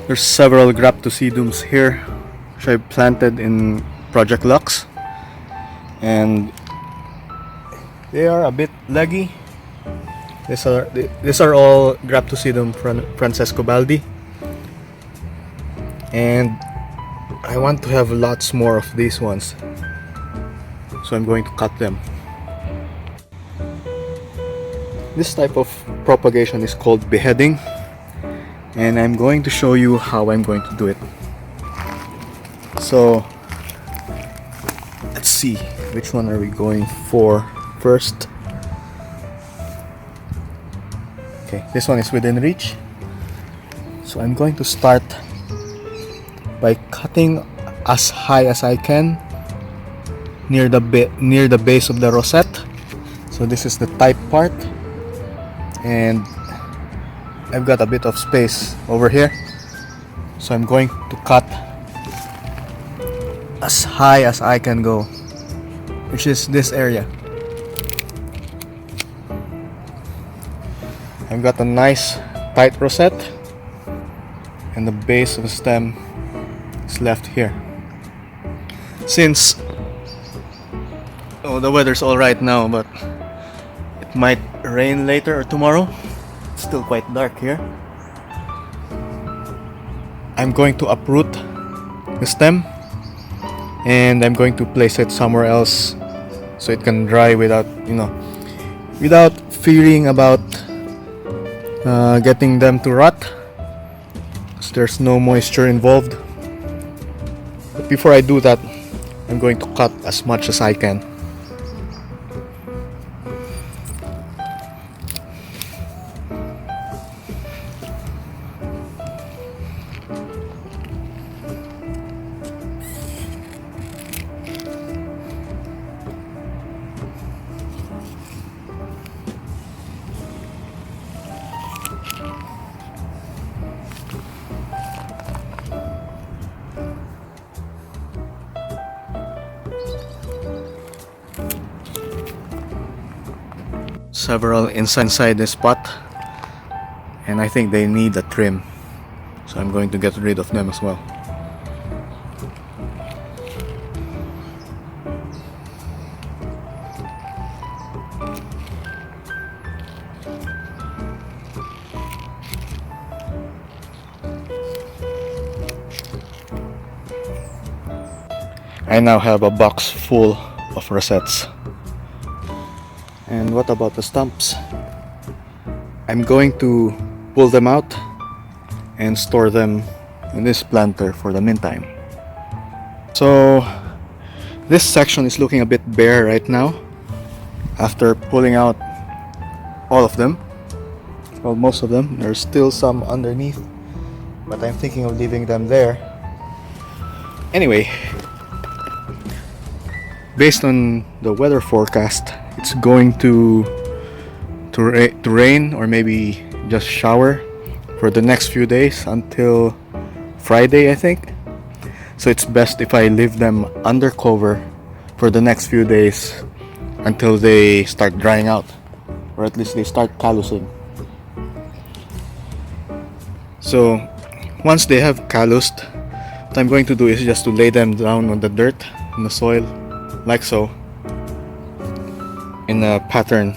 There's several graptosedums here which I planted in Project Lux, and they are a bit leggy. These are all Graptosedum Francescobaldi, and I want to have lots more of these ones, so I'm going to cut them. This type of propagation is called beheading, and I'm going to show you how I'm going to do it. So let's see, which one are we going for first? Okay, this one is within reach, so I'm going to start by cutting as high as I can near the base of the rosette. So this is the tight part, and I've got a bit of space over here, so I'm going to cut as high as I can go, which is this area. I've got a nice tight rosette, and the base of the stem is left here. Since the weather's alright now, but it might rain later or tomorrow, it's still quite dark here, I'm going to uproot the stem, and I'm going to place it somewhere else so it can dry without fearing about getting them to rot, because there's no moisture involved. But before I do that, I'm going to cut as much as I can. Several inside this pot, and I think they need a trim, so I'm going to get rid of them as well. I now have a box full of rosettes. And what about the stumps? I'm going to pull them out and store them in this planter for the meantime. So this section is looking a bit bare right now after pulling out all of them. Well, most of them. There's still some underneath, but I'm thinking of leaving them there. Anyway, based on the weather forecast, it's going to rain or maybe just shower for the next few days until Friday, I think. So it's best if I leave them under cover for the next few days until they start drying out, or at least they start callousing. So once they have calloused, what I'm going to do is just to lay them down on the dirt, in the soil, like so, in a pattern,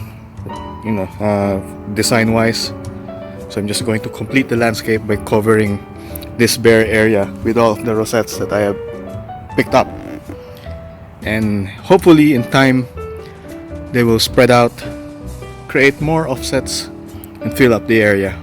design wise. So I'm just going to complete the landscape by covering this bare area with all of the rosettes that I have picked up, and hopefully in time they will spread out, create more offsets, and fill up the area.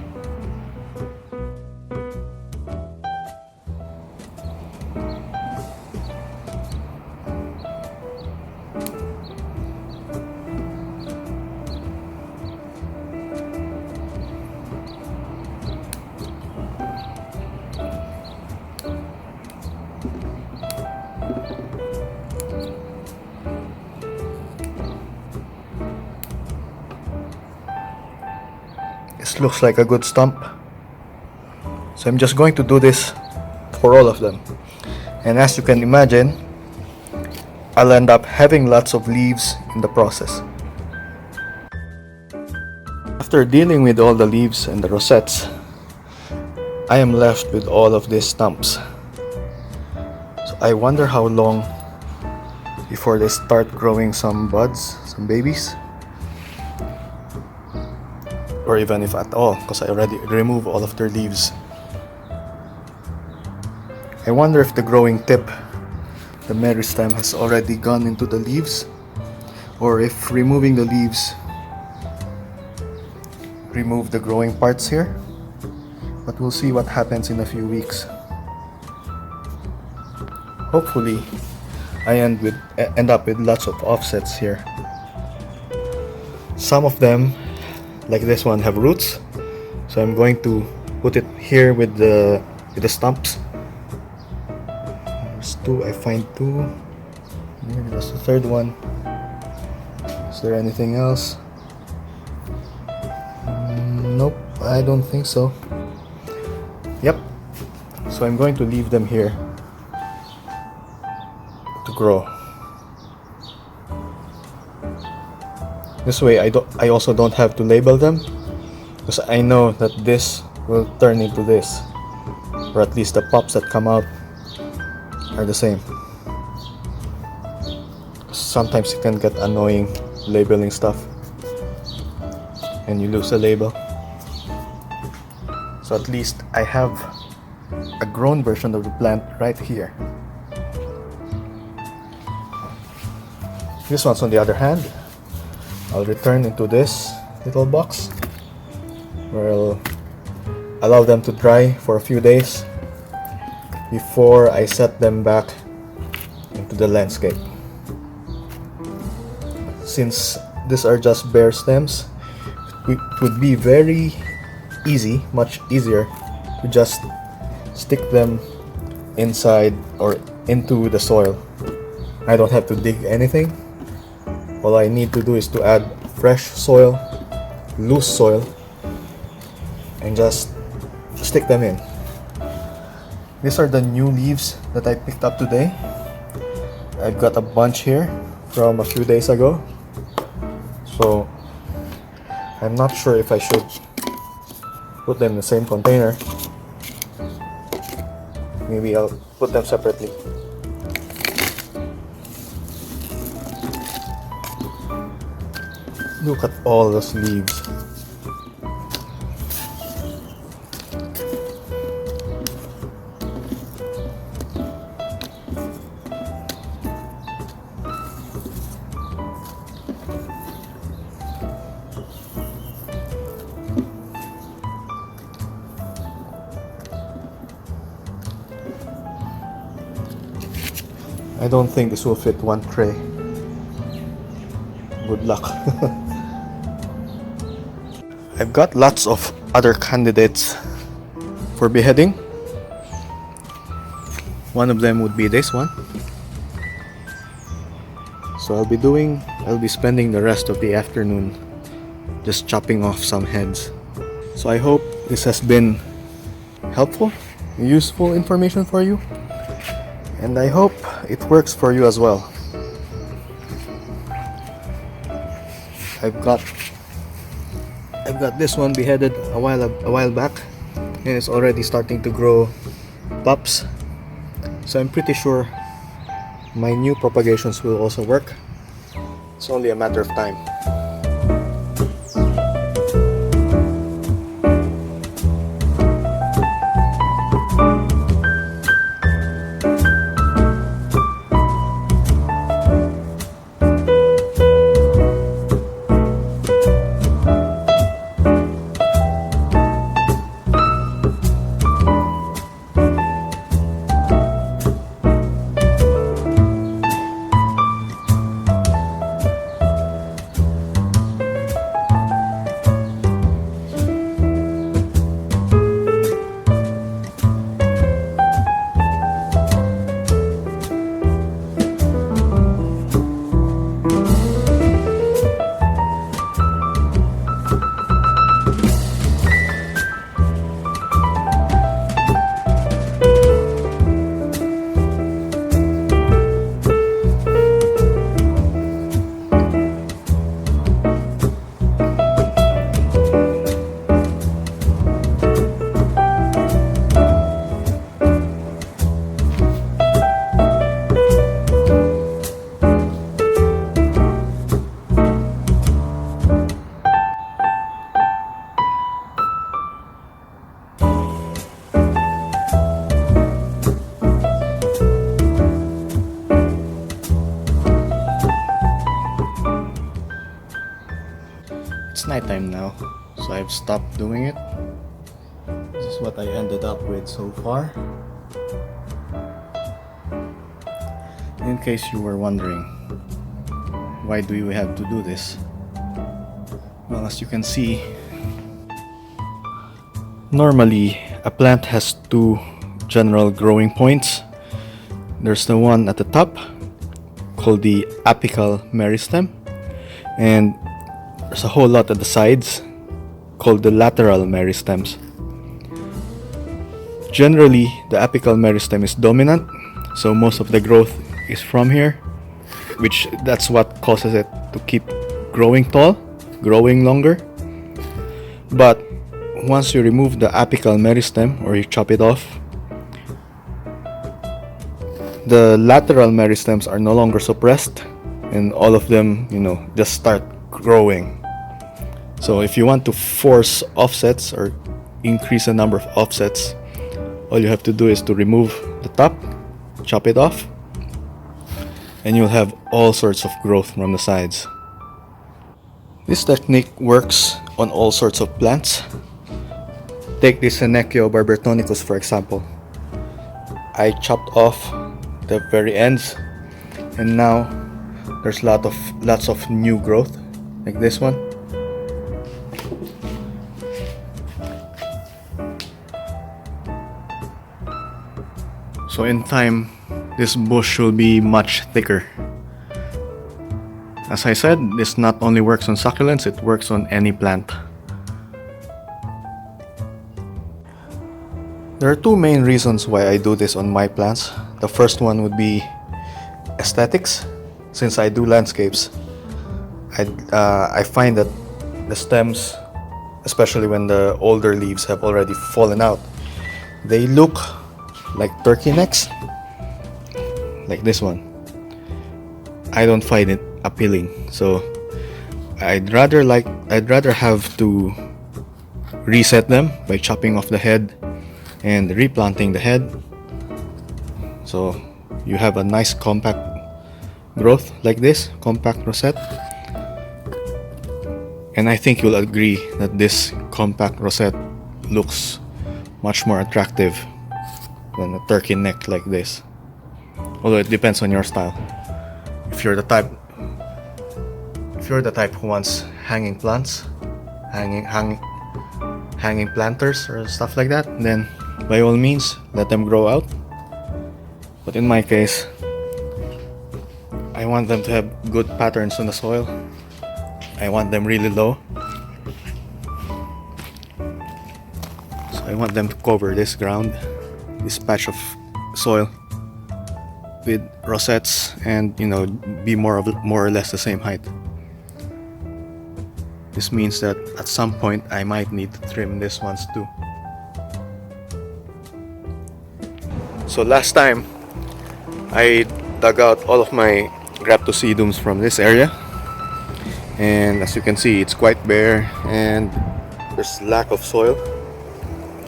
This looks like a good stump, so I'm just going to do this for all of them, and as you can imagine, I'll end up having lots of leaves in the process. After dealing with all the leaves and the rosettes, I am left with all of these stumps. So I wonder how long before they start growing some buds, some babies. Or even if at all, because I already removed all of their leaves. I wonder if the growing tip, the meristem, has already gone into the leaves, or if removing the leaves remove the growing parts here. But we'll see what happens in a few weeks. Hopefully I end up with lots of offsets here. Some of them, like this one, have roots, so I'm going to put it here with the stumps. There's two, I find two. Maybe that's the third one. Is there anything else? Nope, I don't think so. Yep. So I'm going to leave them here to grow. This way I also don't have to label them, because I know that this will turn into this, or at least the pops that come out are the same. Sometimes it can get annoying labeling stuff and you lose a label. So at least I have a grown version of the plant right here. This one's, on the other hand, I'll return into this little box where I'll allow them to dry for a few days before I set them back into the landscape. Since these are just bare stems, it would be very easy, much easier, to just stick them inside or into the soil. I don't have to dig anything. All I need to do is to add fresh soil, loose soil, and just stick them in. These are the new leaves that I picked up today. I've got a bunch here from a few days ago. So I'm not sure if I should put them in the same container. Maybe I'll put them separately. Look at all those leaves. I don't think this will fit one tray. Good luck. I've got lots of other candidates for beheading. One of them would be this one. So I'll be spending the rest of the afternoon just chopping off some heads. So I hope this has been helpful, useful information for you, and I hope it works for you as well. I've got this one beheaded a while back, and it's already starting to grow pups. So I'm pretty sure my new propagations will also work. It's only a matter of time. nighttime now, so I've stopped doing it. This is what I ended up with so far. In case you were wondering, why do we have to do this? Well, as you can see, normally a plant has two general growing points. There's the one at the top called the apical meristem, and there's a whole lot at the sides called the lateral meristems. Generally, the apical meristem is dominant, so most of the growth is from here, which that's what causes it to keep growing tall, growing longer. But once you remove the apical meristem or you chop it off, the lateral meristems are no longer suppressed, and all of them, just start growing. So if you want to force offsets or increase the number of offsets, all you have to do is to remove the top, chop it off, and you'll have all sorts of growth from the sides. This technique works on all sorts of plants. Take this Senecio barbertonicus for example. I chopped off the very ends, and now there's lots of new growth like this one. So in time, this bush will be much thicker. As I said, this not only works on succulents, it works on any plant. There are two main reasons why I do this on my plants. The first one would be aesthetics. Since I do landscapes, I find that the stems, especially when the older leaves have already fallen out, they look like turkey necks, like this one. I don't find it appealing, so I'd rather have to reset them by chopping off the head and replanting the head, so you have a nice compact growth like this, compact rosette. And I think you'll agree that this compact rosette looks much more attractive than a turkey neck like this, although it depends on your style. If you're the type who wants hanging plants, hanging planters or stuff like that, then by all means let them grow out. But in my case, I want them to have good patterns on the soil. I want them really low, so I want them to cover this ground, this patch of soil, with rosettes, and be more or less the same height. This means that at some point I might need to trim these ones too. So last time I dug out all of my graptocidiums from this area, and as you can see, it's quite bare and there's lack of soil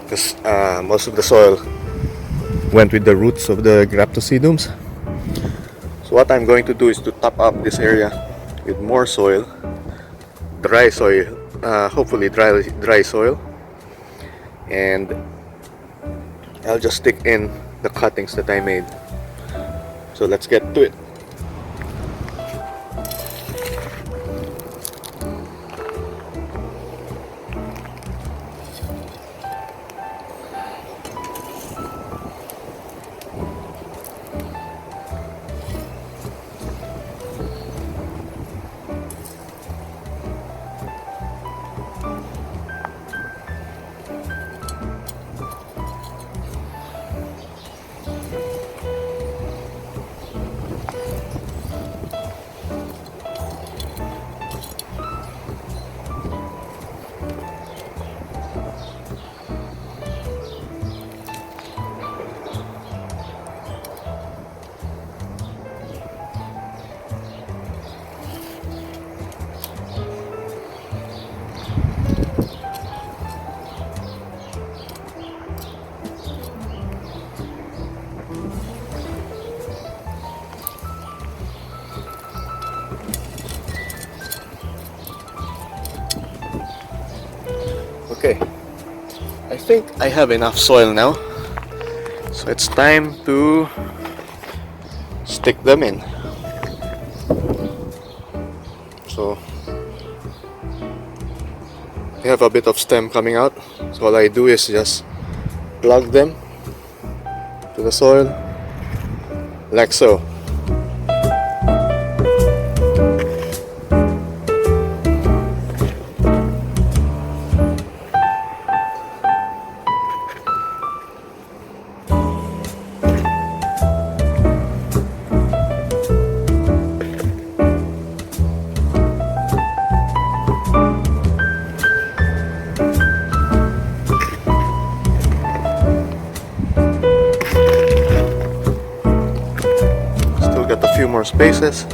because most of the soil went with the roots of the graptocidiums. So what I'm going to do is to top up this area with more soil, dry soil, hopefully dry soil, and I'll just stick in the cuttings that I made. So let's get to it. Okay, I think I have enough soil now, so it's time to stick them in. So they have a bit of stem coming out, so all I do is just plug them to the soil like so. Still got a few more spaces.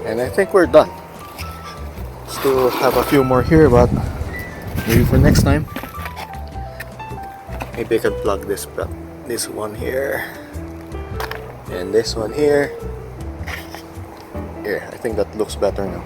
And I think we're done. Still have a few more here, but maybe for next time. Maybe I can plug this one here and this one here. Here, I think that looks better now.